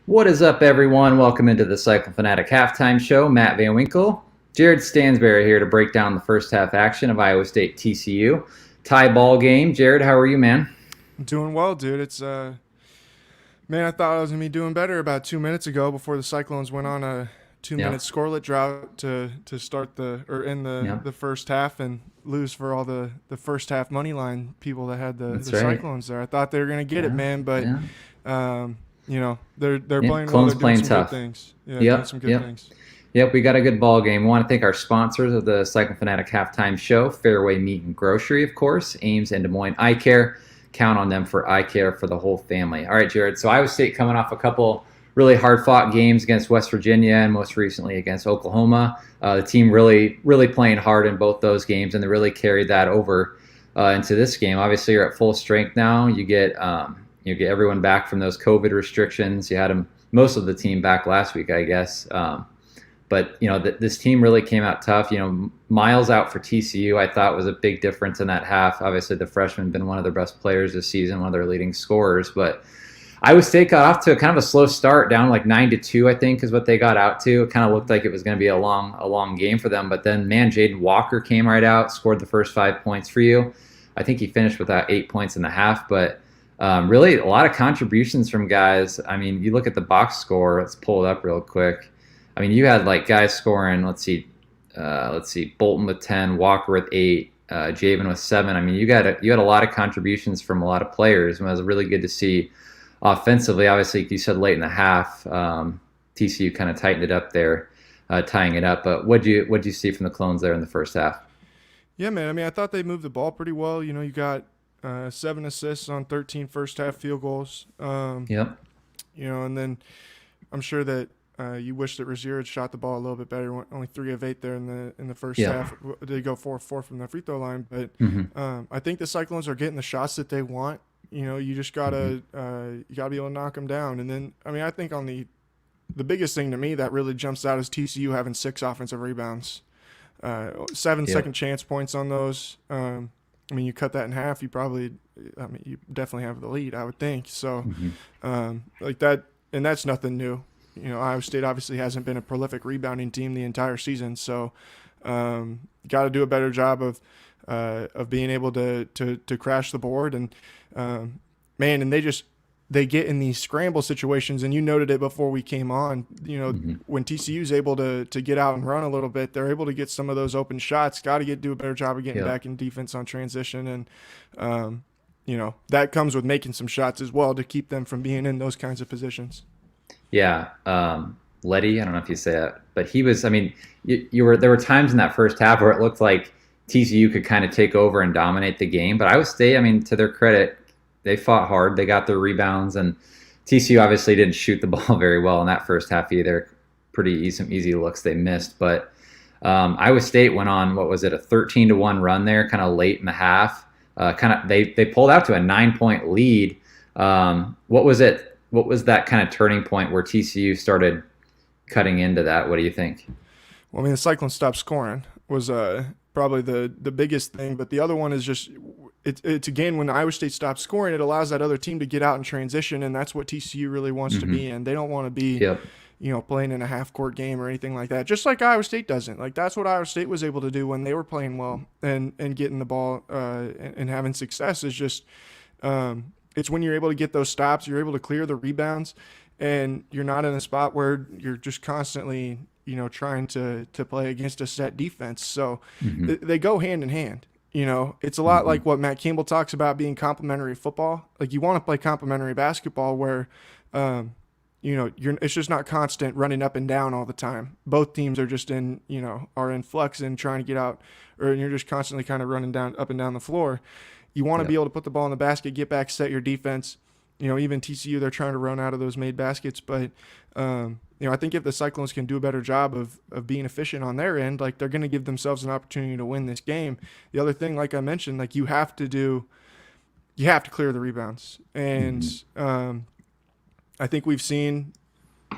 What is up, everyone? Welcome into the Cycle Fanatic Halftime Show. Matt Van Winkle, Jared Stansbury here to break down the first half action of Iowa State TCU. Tie ball game. Jared, how are you, man? Doing well, dude. Man, I thought I was gonna be doing better about 2 minutes ago before the Cyclones went on a 2 minute Yep. scoreless drought to start end Yep. the first half and lose for all the first half money line people that had That's the right. Cyclones there. I thought they were gonna get it, Yeah. man, but Yeah. they're Yeah. playing well. They're Clones doing playing some good tough. things. Yeah, doing Yep. some good Yep. things. Yep. We got a good ball game. We want to thank our sponsors of the Cycle Fanatic Halftime Show: Fareway Meat and Grocery, of course, Ames and Des Moines Eye Care. Count on them for eye care for the whole family. All right, Jared. So Iowa State coming off a couple really hard-fought games against West Virginia and most recently against Oklahoma. The team really playing hard in both those games, and they really carried that over into this game. Obviously, you're at full strength now. You get everyone back from those COVID restrictions. You had most of the team back last week, I guess. But this team really came out tough. Miles out for TCU, I thought was a big difference in that half. Obviously, the freshman been one of their best players this season, one of their leading scorers. But Iowa State got off to a kind of a slow start, down like 9-2, I think, is what they got out to. It kind of looked like it was going to be a long game for them. But then, man, Jaden Walker came right out, scored the first 5 points for you. I think he finished with 8 points in the half, but really a lot of contributions from guys. I mean, you look at the box score. Let's pull it up real quick. I mean, you had like guys scoring. Let's see, Bolton with 10, Walker with 8, Javen with 7. I mean, you had a lot of contributions from a lot of players, and it was really good to see offensively. Obviously, like you said, late in the half, TCU kind of tightened it up there, tying it up. But what'd you see from the Clones there in the first half? Yeah, man. I mean, I thought they moved the ball pretty well. You got 7 assists on 13 first half field goals. Yep. And then I'm sure that you wish that Rozier had shot the ball a little bit better. Only 3 of 8 there in the first Yeah. half. They go 4-4 from the free throw line, but Hmm. I think the Cyclones are getting the shots that they want. You just Hmm. gotta be able to knock them down. And then I mean, I think on the biggest thing to me that really jumps out is TCU having 6 offensive rebounds, seven Yep. second chance points on those. I mean, you cut that in half, you definitely have the lead, I would think. So, Hmm. like that, and that's nothing new. Iowa State obviously hasn't been a prolific rebounding team the entire season, so got to do a better job of being able to crash the board and man, and they get in these scramble situations, and you noted it before we came on. Hmm. When TCU's able to get out and run a little bit, they're able to get some of those open shots. Got to do a better job of getting Yep. back in defense on transition, and that comes with making some shots as well to keep them from being in those kinds of positions. Yeah. Letty, I don't know if you say that, but he was. I mean, there were times in that first half where it looked like TCU could kind of take over and dominate the game. But Iowa State, I mean, to their credit, they fought hard. They got their rebounds, and TCU obviously didn't shoot the ball very well in that first half either. Some easy looks they missed, but Iowa State went on, what was it, a 13-1 run there, kind of late in the half. They pulled out to a 9 point lead. What was it? What was that kind of turning point where TCU started cutting into that? What do you think? Well, I mean, the Cyclones stopped scoring was probably the biggest thing, but the other one is just it's again when Iowa State stops scoring, it allows that other team to get out and transition, and that's what TCU really wants to Hmm. be in. They don't want to be Yep. playing in a half court game or anything like that. Just like Iowa State doesn't. Like that's what Iowa State was able to do when they were playing well and getting the ball and having success. Is just it's when you're able to get those stops, you're able to clear the rebounds, and you're not in a spot where you're just constantly trying to play against a set defense. So Hmm. they go hand in hand. It's a lot Hmm. like what Matt Campbell talks about being complementary football. Like you want to play complementary basketball where it's just not constant running up and down all the time. Both teams are just are in flux and trying to get out, or you're just constantly kind of running down up and down the floor. You want to be Yep. able to put the ball in the basket, get back, set your defense. Even TCU, they're trying to run out of those made baskets, but I think if the Cyclones can do a better job of being efficient on their end, like they're going to give themselves an opportunity to win this game. The other thing, like I mentioned, like you have to clear the rebounds, and Hmm. I think we've seen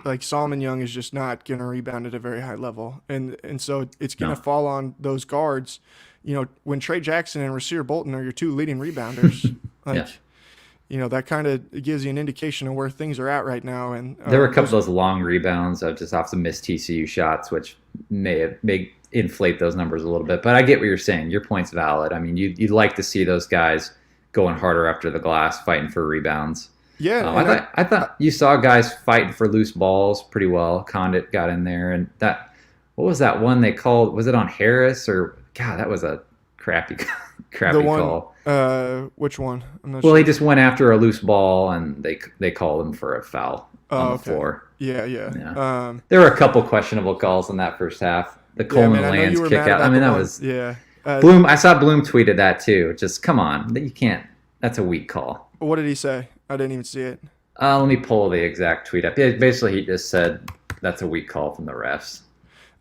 like Solomon Young is just not going to rebound at a very high level, and so it's going to No. fall on those guards. When Trey Jackson and Rasir Bolton are your two leading rebounders, Yeah. like that kind of gives you an indication of where things are at right now. And There were a couple of those long rebounds of just off some missed TCU shots, which may inflate those numbers a little bit. But I get what you're saying. Your point's valid. I mean, you'd like to see those guys going harder after the glass, fighting for rebounds. Yeah, I thought you saw guys fighting for loose balls pretty well. Condit got in there, and what was that one they called? Was it on Harris or God? That was a crappy call. Which one? I'm not Well, sure. he just went after a loose ball, and they called him for a foul on the Okay. floor. Yeah. Yeah. There were a couple questionable calls in that first half. The Coleman man, I know Lands you were kick mad out. about I mean, the that one. was Yeah. Bloom. I saw Bloom tweeted that too. Just come on, you can't. That's a weak call. What did he say? I didn't even see it. Let me pull the exact tweet up. Basically, he just said that's a weak call from the refs.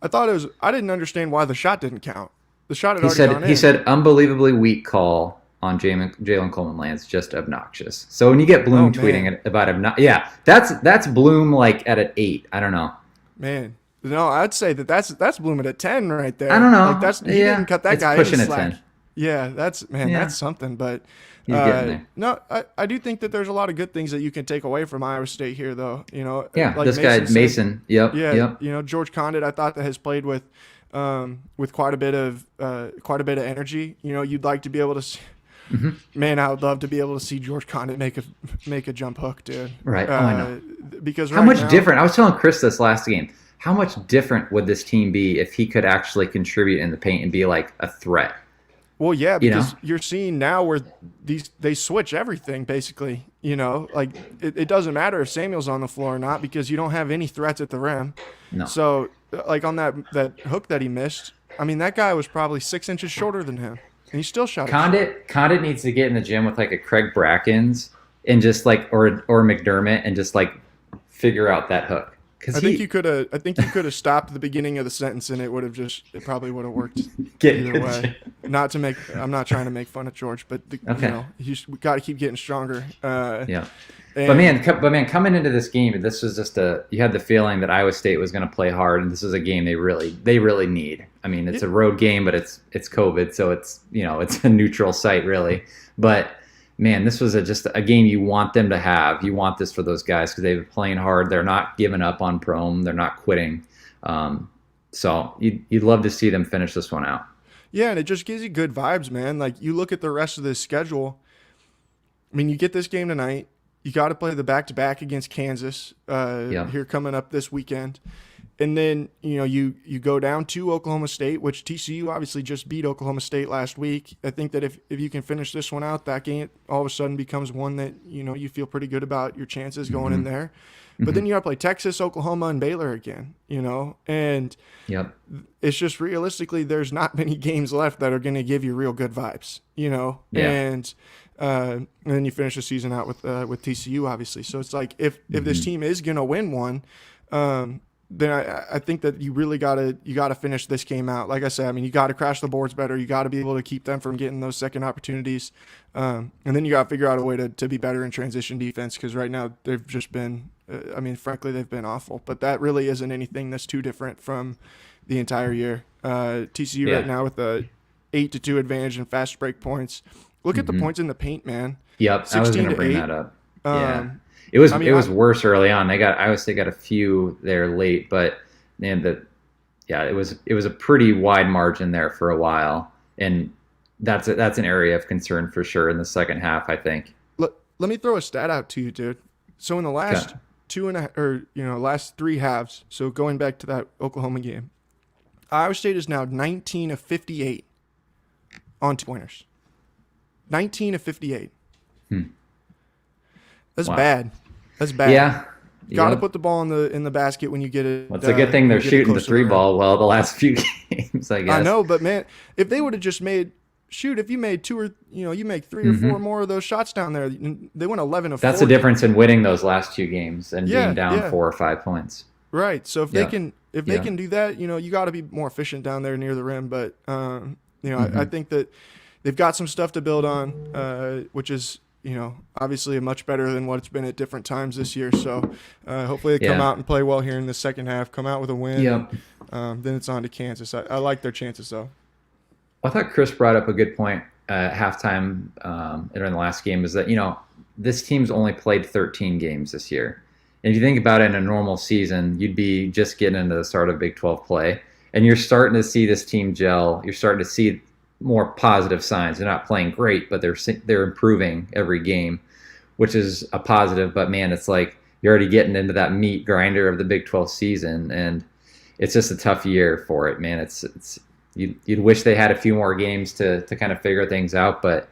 I thought it was. I didn't understand why the shot didn't count. The shot had He already gone said in. he said unbelievably weak call on Jalen Coleman Lands, just obnoxious. So when you get Bloom tweeting it about yeah, that's Bloom like at an 8. I don't know. Man, no, I'd say that's Bloom at a 10 right there. I don't know. Like he didn't cut that guy pushing any a slack. 10. Yeah, that's something. But He's getting there. no, I do think that there's a lot of good things that you can take away from Iowa State here, though. Yeah, like this guy said. Mason. Yep. Yeah, Yep. George Condit, I thought that has played with quite a bit of energy. You'd like to be able to. Man, I would love to be able to see George Condit make a jump hook, dude. Right. I know. Because how much different? I was telling Chris this last game. How much different would this team be if he could actually contribute in the paint and be like a threat? Well, yeah, because you're seeing now where they switch everything basically. Like it doesn't matter if Samuel's on the floor or not because you don't have any threats at the rim. No. So like on that hook that he missed, I mean that guy was probably 6 inches shorter than him, and he still shot it. Condit needs to get in the gym with like a Craig Brackens and just like or McDermott and just like figure out that hook. I think you could have stopped the beginning of the sentence and it probably would have worked either way. I'm not trying to make fun of George, but we got to keep getting stronger. Yeah. But man, coming into this game, this was just you had the feeling that Iowa State was going to play hard, and this is a game they really need. I mean, it's a road game, but it's COVID, so it's it's a neutral site really. But man, this was just a game you want them to have. You want this for those guys because they've been playing hard. They're not giving up on Prohm. They're not quitting. So you'd love to see them finish this one out. Yeah, and it just gives you good vibes, man. Like you look at the rest of this schedule. I mean, you get this game tonight. You got to play the back-to-back against Kansas here coming up this weekend. And then, you go down to Oklahoma State, which TCU obviously just beat Oklahoma State last week. I think that if you can finish this one out, that game all of a sudden becomes one that, you feel pretty good about your chances going in there. But then you got to play Texas, Oklahoma, and Baylor again, and it's just realistically there's not many games left that are going to give you real good vibes, and then you finish the season out with TCU, obviously. So it's like if this team is going to win one, then I think that you really gotta finish this game out. Like I said, I mean, you got to crash the boards better. You got to be able to keep them from getting those second opportunities, and then you got to figure out a way to be better in transition defense because right now they've just been, frankly, they've been awful. But that really isn't anything that's too different from the entire year. TCU right now with a 8-2 advantage in fast break points. Look at the points in the paint, man. Yep, I was going to bring 8. that up. It was worse early on. Iowa State got a few there late, but man, it was a pretty wide margin there for a while, and that's an area of concern for sure in the second half, I think. Let me throw a stat out to you, dude. So in the last last 3 halves, so going back to that Oklahoma game, Iowa State is now 19 of 58 on 2-pointers. 19 of 58. That's bad. That's bad. Yeah. Got to put the ball in the basket when you get it. Well, it's a good thing they're shooting the 3 ball well the last few games, I guess. I know, but man, if they would have just if you made 2 or you make 3 or 4 more of those shots down there, they went 11 of 40. That's the difference in winning those last 2 games and being down 4 or 5 points. Right. So if they can do that, you got to be more efficient down there near the rim. But I think that they've got some stuff to build on, which is obviously much better than what it's been at different times this year. So hopefully they come out and play well here in the second half, come out with a win. Yep. Then it's on to Kansas. I like their chances, though. I thought Chris brought up a good point at halftime during the last game is that, this team's only played 13 games this year. And if you think about it, in a normal season, you'd be just getting into the start of Big 12 play. And you're starting to see this team gel. You're starting to see more positive signs. They're not playing great, but they're improving every game, which is a positive. But, man, it's like you're already getting into that meat grinder of the Big 12 season. And it's just a tough year for it, man. You'd wish they had a few more games to kind of figure things out. But,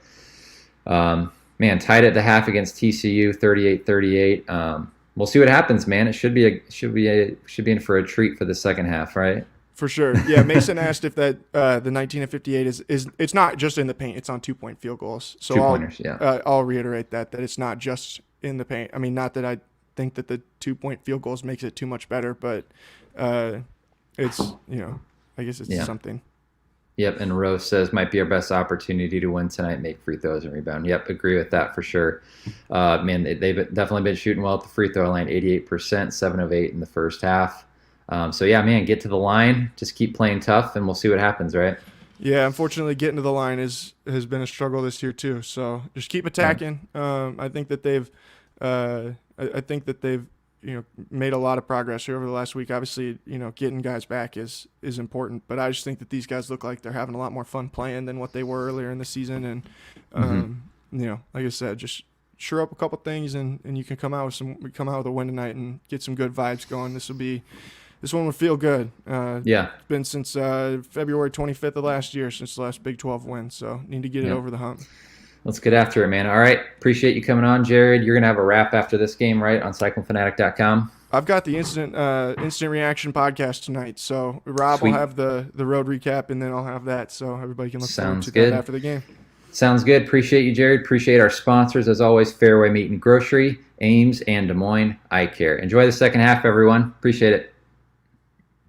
man, tied at the half against TCU, 38-38. We'll see what happens, man. It should be in for a treat for the second half, right? For sure. Yeah, Mason asked if that the 19-58 is it's not just in the paint, it's on 2-point field goals. So I'll reiterate that it's not just in the paint. I mean, not that I think that the 2-point field goals makes it too much better, but it's, I guess it's something. Yep, and Rose says might be our best opportunity to win tonight, make free throws and rebound. Yep, agree with that for sure. Man, they've definitely been shooting well at the free throw line, 88%, 7 of 8 in the first half. So, yeah, man, get to the line, just keep playing tough, and we'll see what happens, right? Yeah, unfortunately, getting to the line has been a struggle this year too. So just keep attacking. I think that they've made a lot of progress here over the last week. Obviously, getting guys back is important, but I just think that these guys look like they're having a lot more fun playing than what they were earlier in the season. And like I said, just sure up a couple things, and you can come out with a win tonight and get some good vibes going. This one will feel good. It's been since February 25th of last year since the last Big 12 win, so need to get it over the hump. Let's get after it, man. All right. Appreciate you coming on, Jared. You're going to have a wrap after this game, right, on CycloneFanatic.com? I've got the instant reaction podcast tonight, so Rob will have the road recap, and then I'll have that, so everybody can look forward to that after the game. Sounds good. Appreciate you, Jared. Appreciate our sponsors, as always, Fareway Meat and Grocery, Ames, and Des Moines Eye Care. Enjoy the second half, everyone. Appreciate it.